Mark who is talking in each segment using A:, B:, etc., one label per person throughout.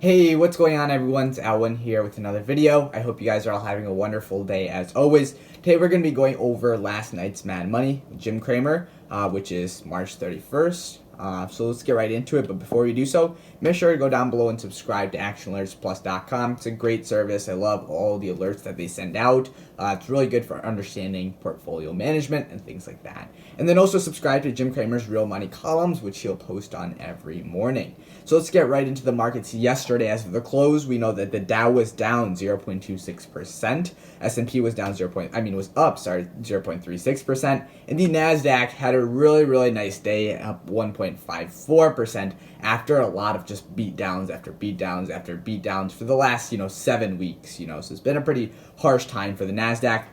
A: Hey, what's going on everyone? It's Alwyn here with another video. I hope you guys are all having a wonderful day as always. Today we're going to be going over last night's Mad Money with Jim Cramer, which is March 31st. So let's get right into it, but before we do so, make sure to go down below and subscribe to actionalertsplus.com. It's a great service. I love all the alerts that they send out. It's really good for understanding portfolio management and things like that. And then also subscribe to Jim Cramer's Real Money columns, which he'll post on every morning. So let's get right into the markets yesterday. As of the close, we know that the Dow was down 0.26%, S&P was down 0.36%, and the Nasdaq had a really nice day, up 1.54% after a lot of just beatdowns after beatdowns for the last 7 weeks. So it's been a pretty harsh time for the Nasdaq,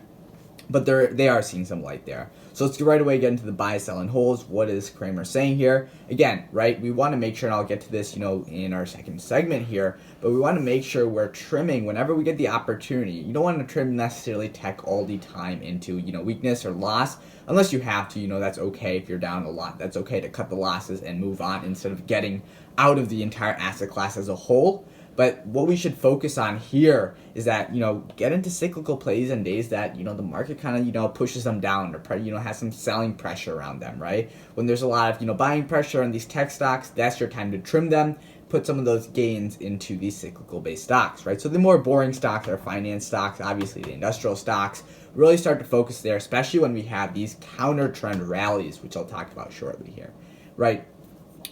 A: but they are seeing some light there. So let's right away get into the buy, sell, and holds. What is Cramer saying here? Again, right, we want to make sure, and I'll get to this, in our second segment here, but we want to make sure we're trimming whenever we get the opportunity. You don't want to trim necessarily tech all the time into, weakness or loss, unless you have to, that's okay if you're down a lot. That's okay to cut the losses and move on instead of getting out of the entire asset class as a whole. But what we should focus on here is that, get into cyclical plays and days that, the market kind of, pushes them down or, has some selling pressure around them, right? When there's a lot of, buying pressure on these tech stocks, that's your time to trim them, put some of those gains into these cyclical based stocks, right? So the more boring stocks are finance stocks, obviously the industrial stocks, really start to focus there, especially when we have these counter trend rallies, which I'll talk about shortly here, right?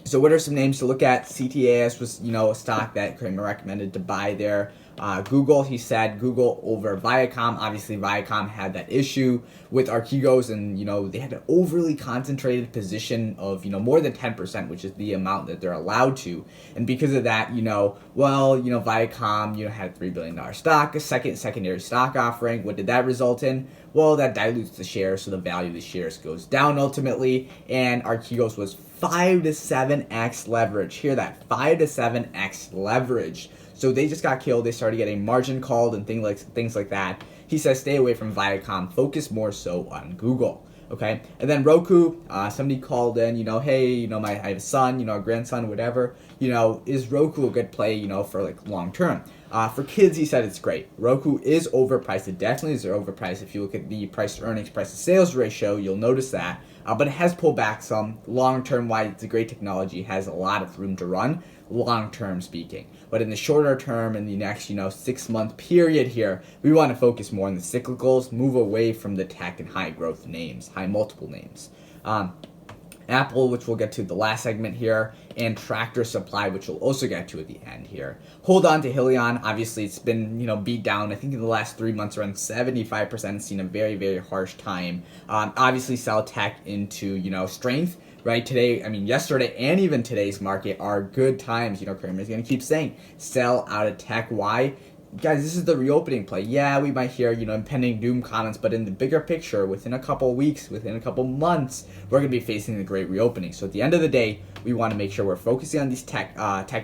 A: So what are some names to look at? CTAS was, a stock that Cramer recommended to buy there. Google, he said Google over Viacom. Obviously, Viacom had that issue with Archegos, and they had an overly concentrated position of more than 10%, which is the amount that they're allowed to. And because of that, Viacom had a $3 billion stock, a secondary stock offering. What did that result in? Well, that dilutes the shares, so the value of the shares goes down ultimately. And Archegos was 5 to 7x leverage. Hear that, 5 to 7x leverage. So they just got killed. They started getting margin called and things like that. He says stay away from Viacom. Focus more so on Google. Okay, and then Roku. Somebody called in. Hey, I have a son. A grandson, whatever. Is Roku a good play? For like long term. For kids, he said it's great. Roku is overpriced. It definitely is overpriced. If you look at the price to earnings, price to sales ratio, you'll notice that. But it has pulled back some. Long term, why it's a great technology, has a lot of room to run, long term speaking. But in the shorter term, in the next 6-month period here, we want to focus more on the cyclicals, move away from the tech and high growth names, high multiple names. Apple, which we'll get to the last segment here, and Tractor Supply, which we'll also get to at the end here. Hold on to Helion. Obviously, it's been, beat down. I think in the last 3 months, around 75%. It's seen a very harsh time. Obviously, sell tech into, strength. Right, today, yesterday and even today's market are good times. Cramer's going to keep saying, sell out of tech. Why? Guys, this is the reopening play. Yeah, we might hear, impending doom comments, but in the bigger picture, within a couple weeks, within a couple months, we're going to be facing the great reopening. So at the end of the day, we want to make sure we're focusing on these tech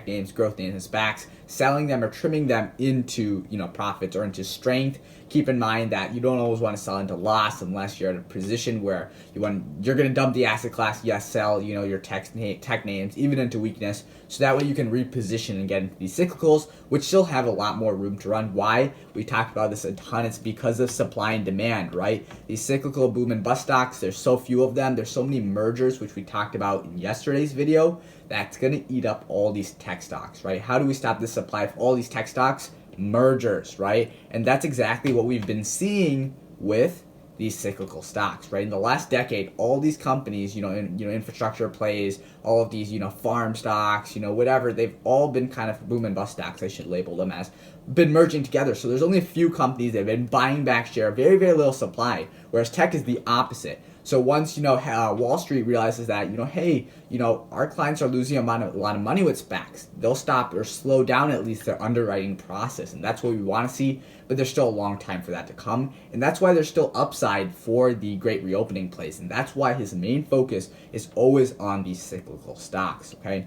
A: names, growth names, and SPACs, selling them or trimming them into, profits or into strength. Keep in mind that you don't always want to sell into loss unless you're in a position where you're going to dump the asset class. Yes, sell, your tech names, even into weakness. So that way you can reposition and get into these cyclicals, which still have a lot more room to run. Why? We talked about this a ton. It's because of supply and demand, right? These cyclical boom and bust stocks, there's so few of them. There's so many mergers, which we talked about in yesterday's video, that's going to eat up all these tech stocks, right? How do we stop the supply of all these tech stocks? Mergers, right? And that's exactly what we've been seeing with these cyclical stocks, right? In the last decade, all these companies, infrastructure plays, all of these, farm stocks, whatever, they've all been kind of boom and bust stocks, I should label them as, been merging together. So there's only a few companies that have been buying back share, very little supply, whereas tech is the opposite. So once, Wall Street realizes that, hey, our clients are losing a lot of money with SPACs, they'll stop or slow down at least their underwriting process. And that's what we want to see, but there's still a long time for that to come. And that's why there's still upside for the great reopening plays. And that's why his main focus is always on these cyclical stocks, okay?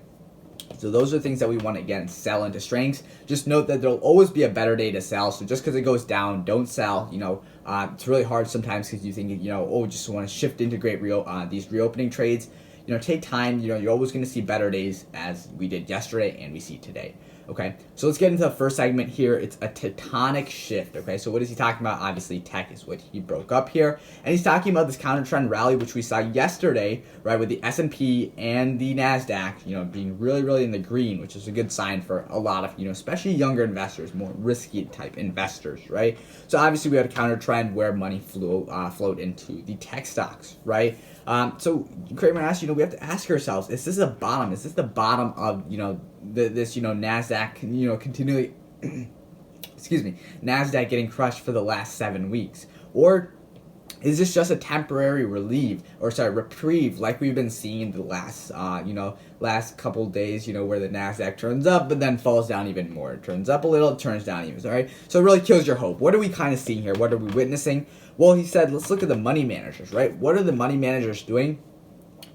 A: So those are things that we want to, again, sell into strengths. Just note that there'll always be a better day to sell. So just because it goes down, don't sell. It's really hard sometimes because you think, just want to shift into these reopening trades. Take time. You're always going to see better days as we did yesterday and we see today. Okay, so let's get into the first segment here. It's a tectonic shift. Okay, so what is he talking about? Obviously, tech is what he broke up here, and he's talking about this counter trend rally, which we saw yesterday, right, with the S&P and the Nasdaq, being really, really in the green, which is a good sign for a lot of, especially younger investors, more risky type investors, right? So obviously, we had a counter trend where money flowed into the tech stocks, right? So Kramer asked, we have to ask ourselves, is this a bottom? Is this the bottom of, this, Nasdaq, continually, excuse me, Nasdaq getting crushed for the last 7 weeks? Or is this just a temporary reprieve like we've been seeing the last, last couple days, where the Nasdaq turns up but then falls down even more. It turns up a little, it turns down even, all right? So it really kills your hope. What are we kind of seeing here? What are we witnessing? Well, he said, let's look at the money managers, right? What are the money managers doing?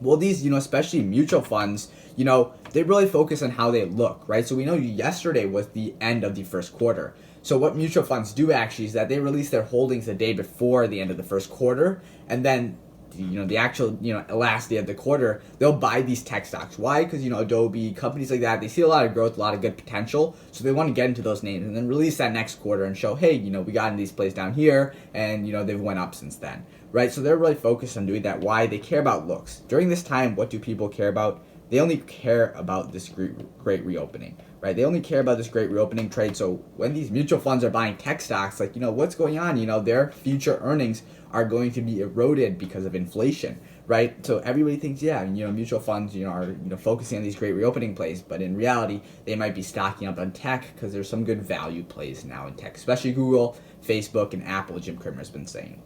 A: Well, these, especially mutual funds, they really focus on how they look, right? So we know yesterday was the end of the first quarter. So what mutual funds do actually is that they release their holdings the day before the end of the first quarter, and then the actual last day of the quarter, they'll buy these tech stocks. Why? Because Adobe, companies like that, they see a lot of growth, a lot of good potential, so they want to get into those names and then release that next quarter and show, hey, we got in these plays down here, and they've went up since then, right? So they're really focused on doing that. Why? They care about looks. During this time, what do people care about? They only care about this great reopening, right? They only care about this great reopening trade. So when these mutual funds are buying tech stocks, like, what's going on? Their future earnings are going to be eroded because of inflation, right? So everybody thinks, mutual funds, are, focusing on these great reopening plays, but in reality, they might be stocking up on tech because there's some good value plays now in tech, especially Google, Facebook, and Apple, Jim Cramer has been saying.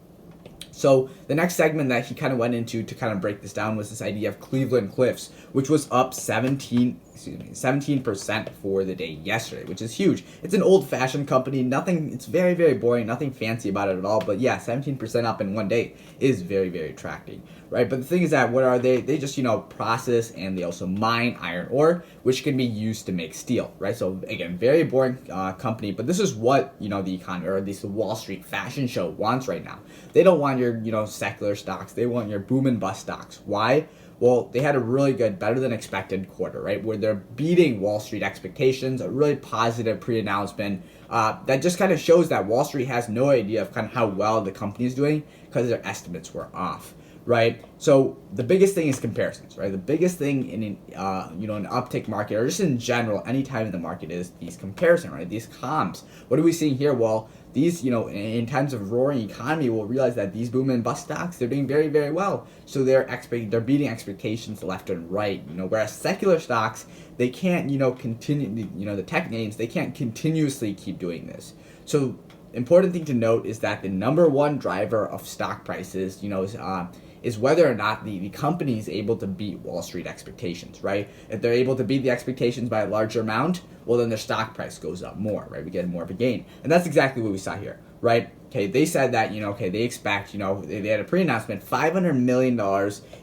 A: So the next segment that he kind of went into to kind of break this down was this idea of Cleveland Cliffs, which was up 17% for the day yesterday, which is huge. It's an old-fashioned company. It's very, very boring. Nothing fancy about it at all. But yeah, 17% up in one day is very, very attractive, right? But the thing is that what are they? They just, process and they also mine iron ore, which can be used to make steel, right? So again, very boring company. But this is what, the economy, or at least the Wall Street fashion show wants right now. They don't want your, secular stocks. They want your boom and bust stocks. Why? Well, they had a really good, better than expected quarter, right? Where they're beating Wall Street expectations, a really positive pre-announcement. That just kind of shows that Wall Street has no idea of kind of how well the company is doing because their estimates were off, right? So the biggest thing is comparisons, right? The biggest thing in an uptick market, or just in general, any time in the market, is these comparisons, right? These comps. What are we seeing here? Well, these, in times of roaring economy, we'll realize that these boom and bust stocks, they're doing very, very well. So they're beating expectations left and right. Whereas secular stocks, they can't, continue. The tech names, they can't continuously keep doing this. So important thing to note is that the number one driver of stock prices, is whether or not the company is able to beat Wall Street expectations, right? If they're able to beat the expectations by a larger amount, well, then their stock price goes up more, right? We get more of a gain. And that's exactly what we saw here, right? Okay, they said that, they expect, they had a pre-announcement, $500 million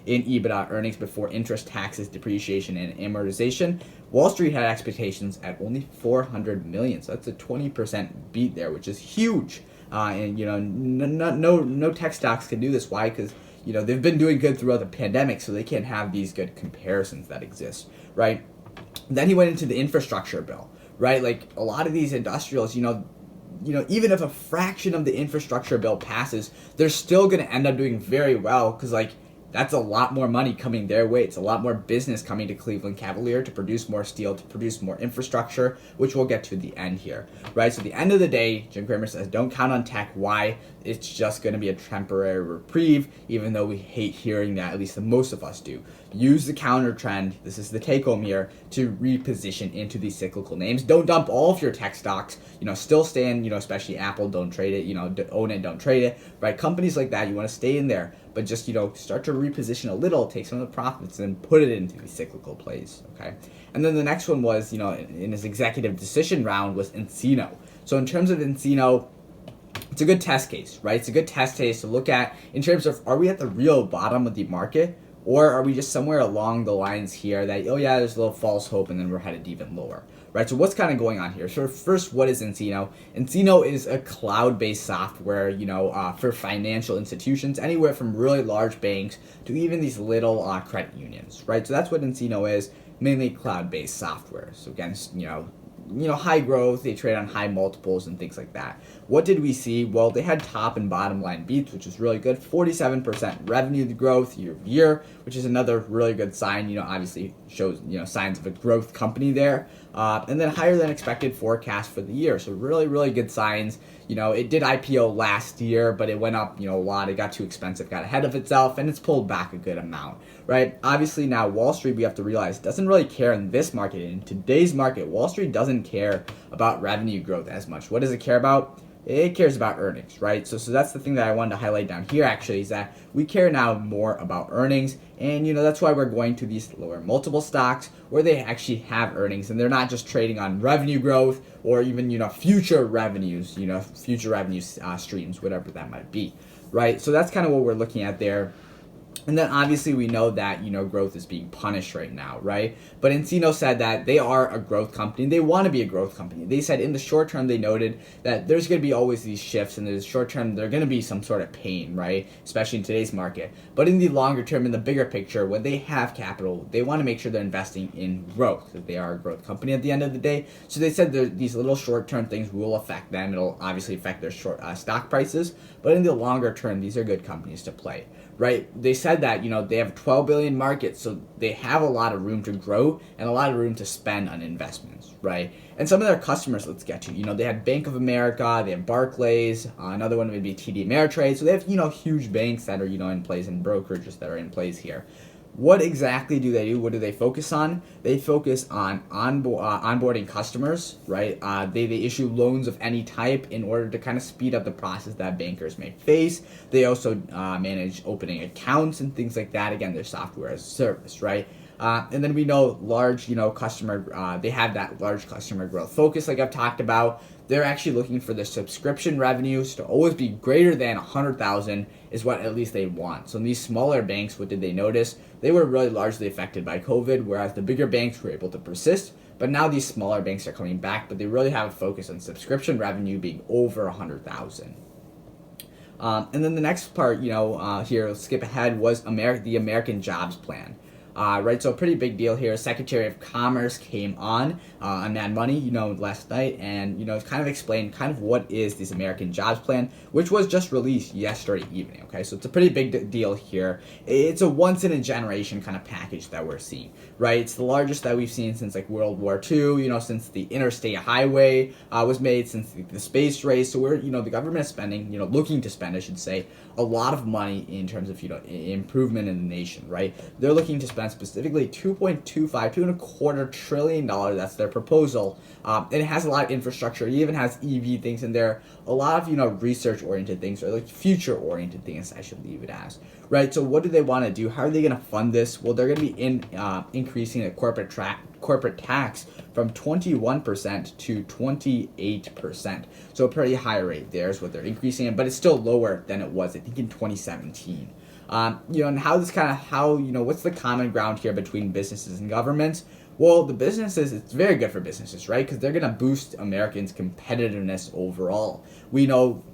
A: in EBITDA, earnings before interest, taxes, depreciation, and amortization. Wall Street had expectations at only $400 million. So that's a 20% beat there, which is huge. And, no tech stocks can do this. Why? Because, they've been doing good throughout the pandemic, so they can't have these good comparisons that exist, right? Then he went into the infrastructure bill, right? Like a lot of these industrials, even if a fraction of the infrastructure bill passes, they're still going to end up doing very well because, that's a lot more money coming their way. It's a lot more business coming to Cleveland Cavalier to produce more steel, to produce more infrastructure, which we'll get to the end here, right? So at the end of the day, Jim Cramer says, don't count on tech. Why? It's just going to be a temporary reprieve, even though we hate hearing that, at least the most of us do. Use the counter trend, this is the take home here, to reposition into these cyclical names. Don't dump all of your tech stocks, still stay in, especially Apple, don't trade it, own it, don't trade it, right? Companies like that, you want to stay in there, but just, start to reposition a little, take some of the profits and put it into these cyclical plays, okay? And then the next one was, in his executive decision round was Encino. So in terms of Encino, it's a good test case, right? It's a good test case to look at in terms of, are we at the real bottom of the market, or are we just somewhere along the lines here that, oh yeah, there's a little false hope and then we're headed even lower, right? So what's kind of going on here? So first, what is Encino? Encino is a cloud-based software, for financial institutions, anywhere from really large banks to even these little credit unions, right? So that's what Encino is, mainly cloud-based software. So again, high growth. They trade on high multiples and things like that. What did we see? Well, they had top and bottom line beats, which is really good. 47% revenue growth year over year, which is another really good sign. Obviously shows signs of a growth company there. And then higher than expected forecast for the year. So really, really good signs. It did IPO last year, but it went up, a lot. It got too expensive, got ahead of itself, and it's pulled back a good amount, right? Obviously, now Wall Street, we have to realize, doesn't really care in this market. In today's market, Wall Street doesn't care about revenue growth as much. What does it care about? It cares about earnings, right? So that's the thing that I wanted to highlight down here, actually, is that we care now more about earnings. And, that's why we're going to these lower multiple stocks where they actually have earnings and they're not just trading on revenue growth or even, future revenues, future revenue streams, whatever that might be, right? So that's kind of what we're looking at there. And then obviously we know that, growth is being punished right now, right? But Encino said that they are a growth company. They want to be a growth company. They said in the short term, they noted that there's going to be always these shifts, and in the short term, there's going to be some sort of pain, right? Especially in today's market. But in the longer term, in the bigger picture, when they have capital, they want to make sure they're investing in growth, that they are a growth company at the end of the day. So they said these little short-term things will affect them. It'll obviously affect their stock prices. But in the longer term, these are good companies to play. Right? They said that, they have a 12 billion market, so they have a lot of room to grow and a lot of room to spend on investments, right? And some of their customers, let's get to, they have Bank of America, they have Barclays, another one would be TD Ameritrade. So they have, huge banks that are, in place, and brokerages that are in place here. What exactly do they do? What do they focus on? They focus on onboarding customers, right? They issue loans of any type in order to kind of speed up the process that bankers may face. They also manage opening accounts and things like that. Again, their software as a service, right? And then we know large, customer, they have that large customer growth focus like I've talked about. They're actually looking for their subscription revenues to always be greater than 100,000 is what at least they want. So in these smaller banks, what did they notice? They were really largely affected by COVID, whereas the bigger banks were able to persist. But now these smaller banks are coming back, but they really have a focus on subscription revenue being over 100,000. And then the next part, here, let's skip ahead, was the American Jobs Plan. Right, so a pretty big deal here. Secretary of Commerce came on Mad Money, last night, and kind of explained kind of what is this American Jobs Plan, which was just released yesterday evening. Okay, so it's a pretty big deal here. It's a once in a generation kind of package that we're seeing. Right, it's the largest that we've seen since like World War II. Since the interstate highway was made, since the space race. So we're the government is spending, looking to spend, I should say, a lot of money in terms of improvement in the nation. Right, they're looking to spend specifically $2.25 trillion. That's their proposal. And it has a lot of infrastructure. It even has EV things in there. A lot of research oriented things, or like future oriented things, I should leave it as. Right. So what do they want to do? How are they going to fund this? Well, they're going to be increasing the corporate tax from 21% to 28%. So a pretty high rate there is what they're increasing it, but it's still lower than it was, I think, in 2017. And how this kind of, what's the common ground here between businesses and governments? Well, the businesses, it's very good for businesses, right? Because they're going to boost Americans' competitiveness overall. We know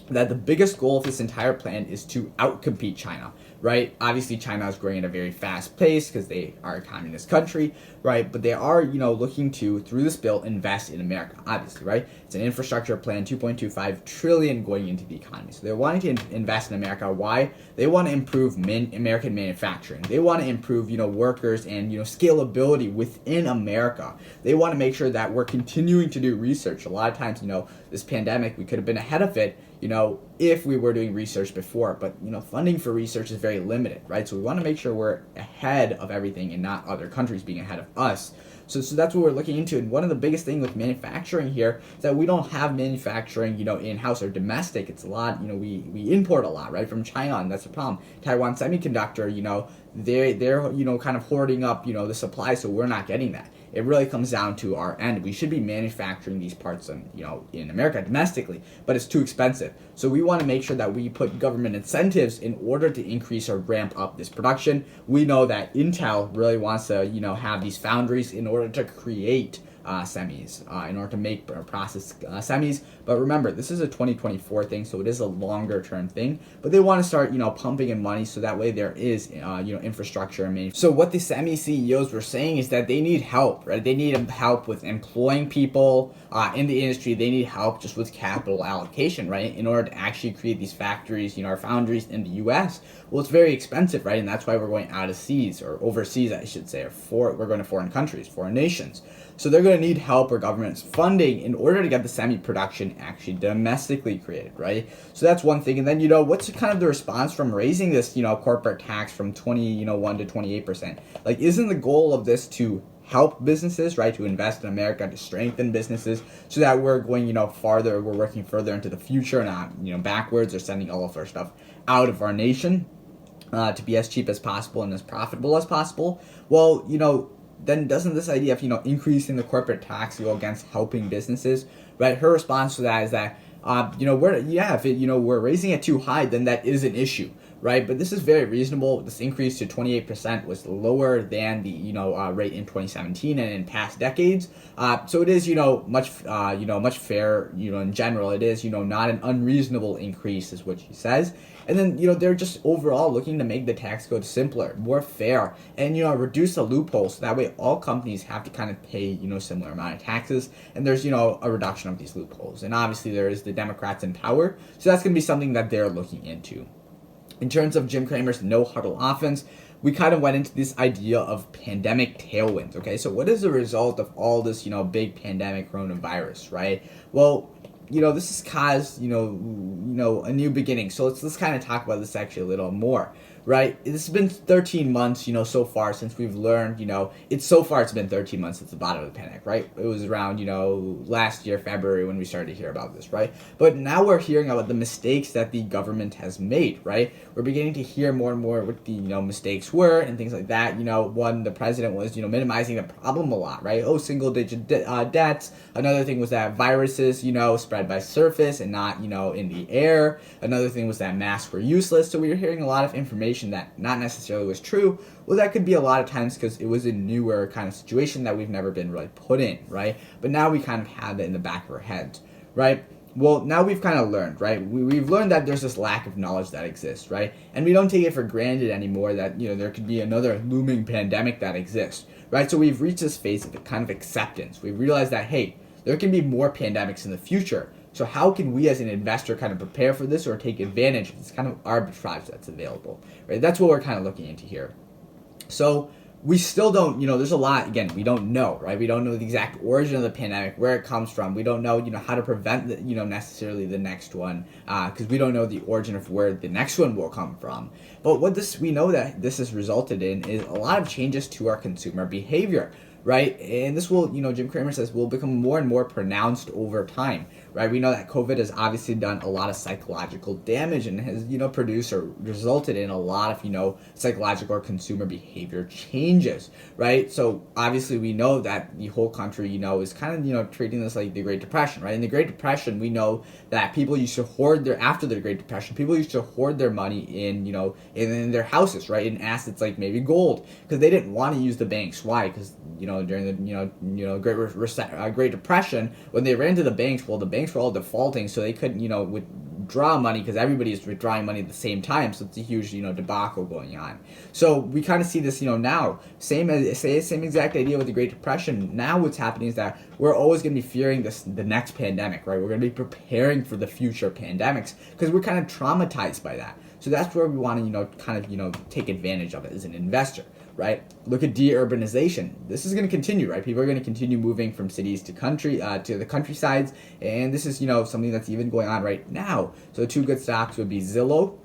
A: that the biggest goal of this entire plan is to outcompete China, right? Obviously, China is growing at a very fast pace because they are a communist country, right? But they are, looking to, through this bill, invest in America, obviously, right? It's an infrastructure plan, $2.25 trillion going into the economy. So they're wanting to invest in America. Why? They want to improve American manufacturing. They want to improve, workers and, scalability within America. They want to make sure that we're continuing to do research. A lot of times, this pandemic, we could have been ahead of it, if we were doing research before. But, funding for research is very limited, right? So we want to make sure we're ahead of everything and not other countries being ahead of us. So that's what we're looking into. And one of the biggest things with manufacturing here is that we don't have manufacturing, in-house or domestic. It's a lot, we import a lot, right, from China, and that's the problem. Taiwan Semiconductor, they're kind of hoarding up, the supply, so we're not getting that. It really comes down to our end. We should be manufacturing these parts in America domestically, but it's too expensive. So we want to make sure that we put government incentives in order to increase or ramp up this production. We know that Intel really wants to, have these foundries in order to create semis in order to make or process semis. But remember, this is a 2024 thing, so it is a longer term thing. But they want to start, pumping in money so that way there is, infrastructure and manufacturing. So what the semi CEOs were saying is that they need help, right? They need help with employing people in the industry. They need help just with capital allocation, right? In order to actually create these factories, our foundries in the U.S. Well, it's very expensive, right? And that's why we're going out of seas, or overseas, I should say, we're going to foreign countries, foreign nations. So they're going to need help or government's funding in order to get the semi-production actually domestically created, right? So that's one thing. And then, what's kind of the response from raising this, corporate tax from 1 to 28%? Like, isn't the goal of this to help businesses, right? To invest in America, to strengthen businesses so that we're going, we're working further into the future, not, backwards, or sending all of our stuff out of our nation to be as cheap as possible and as profitable as possible. Well, then doesn't this idea of, increasing the corporate tax go against helping businesses, right? Her response to that is that, if we're raising it too high, then that is an issue, right? But this is very reasonable. This increase to 28% was lower than the, rate in 2017 and in past decades. So it is, much fair, in general. It is, not an unreasonable increase is what she says. And then, they're just overall looking to make the tax code simpler, more fair, and, reduce the loopholes. So that way all companies have to kind of pay, similar amount of taxes. And there's, a reduction of these loopholes. And obviously there is the Democrats in power. So that's going to be something that they're looking into. In terms of Jim Cramer's no huddle offense, we kind of went into this idea of pandemic tailwinds. Okay, so what is the result of all this, big pandemic coronavirus, right? Well, this has caused, a new beginning. So let's kind of talk about this actually a little more, right? It's been 13 months, so far since we've learned, it's been 13 months since the bottom of the pandemic, right? It was around, last year, February, when we started to hear about this, right? But now we're hearing about the mistakes that the government has made, right? We're beginning to hear more and more what the, mistakes were and things like that. One, the president was, minimizing the problem a lot, right? Oh, single digit deaths. Another thing was that viruses, spread by surface and not, in the air. Another thing was that masks were useless. So we were hearing a lot of information that not necessarily was true. Well, that could be a lot of times because it was a newer kind of situation that we've never been really put in, right? But now we kind of have it in the back of our heads, right? Well, now we've kind of learned, right? We've learned that there's this lack of knowledge that exists, right? And we don't take it for granted anymore that, there could be another looming pandemic that exists, right? So we've reached this phase of kind of acceptance. We realize that, hey, there can be more pandemics in the future. So how can we as an investor kind of prepare for this or take advantage of this kind of arbitrage that's available, right? That's what we're kind of looking into here. So we still don't, there's a lot, again, we don't know, right? We don't know the exact origin of the pandemic, where it comes from. We don't know, how to prevent, necessarily the next one, because we don't know the origin of where the next one will come from. But we know that this has resulted in is a lot of changes to our consumer behavior, right? And this will, Jim Cramer says, will become more and more pronounced over time, right? We know that COVID has obviously done a lot of psychological damage and has, produced or resulted in a lot of, psychological or consumer behavior changes, right? So obviously we know that the whole country, is kind of, treating this like the Great Depression, right? In the Great Depression, we know that people used to hoard after the Great Depression, people used to hoard their money in, in their houses, right? In assets like maybe gold, because they didn't want to use the banks. Why? Because, during the, Great Depression, when they ran to the banks, well, the banks were all defaulting, so they couldn't, withdraw money because everybody is withdrawing money at the same time. So it's a huge, debacle going on. So we kind of see this, now, same exact idea with the Great Depression. Now what's happening is that we're always going to be fearing the next pandemic, right? We're going to be preparing for the future pandemics because we're kind of traumatized by that. So that's where we want to, take advantage of it as an investor, right? Look at deurbanization. This is going to continue, right? People are going to continue moving from cities to the countrysides, and this is, something that's even going on right now. So two good stocks would be Zillow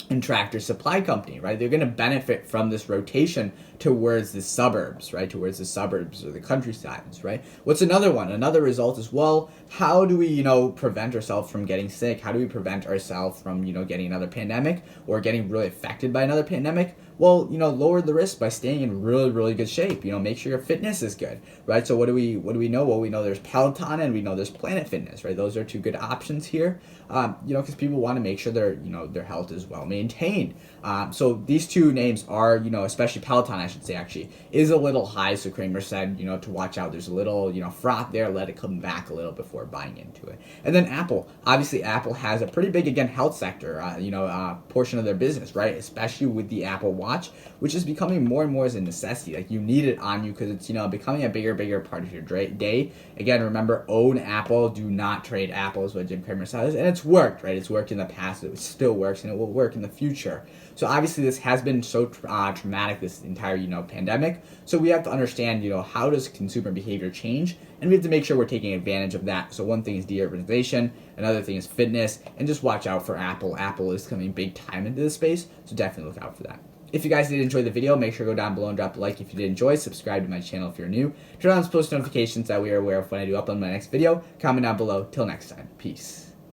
A: and Tractor Supply Company, right? They're going to benefit from this rotation towards the suburbs, right? Towards the suburbs or the countrysides, right? What's another one? Another result is, well, how do we, prevent ourselves from getting sick? How do we prevent ourselves from, getting another pandemic or getting really affected by another pandemic? Well, lower the risk by staying in really, really good shape. Make sure your fitness is good, right? So what do we know? Well, we know there's Peloton and we know there's Planet Fitness, right? Those are two good options here, because people want to make sure their health is well maintained. So these two names are, especially Peloton, I should say, actually, is a little high. So Kramer said, to watch out. There's a little, froth there. Let it come back a little before buying into it. And then Apple. Obviously, Apple has a pretty big, again, health sector, portion of their business, right? Especially with the Apple Watch, which is becoming more and more as a necessity. Like, you need it on you because it's, becoming a bigger part of your day. Again, remember, own Apple. Do not trade Apple is what Jim Cramer says. And it's worked, right? It's worked in the past. It still works, and it will work in the future. So obviously, this has been so traumatic, this entire, pandemic. So we have to understand, how does consumer behavior change? And we have to make sure we're taking advantage of that. So one thing is de-urbanization, another thing is fitness, and just watch out for Apple. Apple is coming big time into this space, so definitely look out for that. If you guys did enjoy the video, make sure to go down below and drop a like if you did enjoy. Subscribe to my channel if you're new. Turn on those post notifications that we are aware of when I do upload my next video. Comment down below. Till next time. Peace.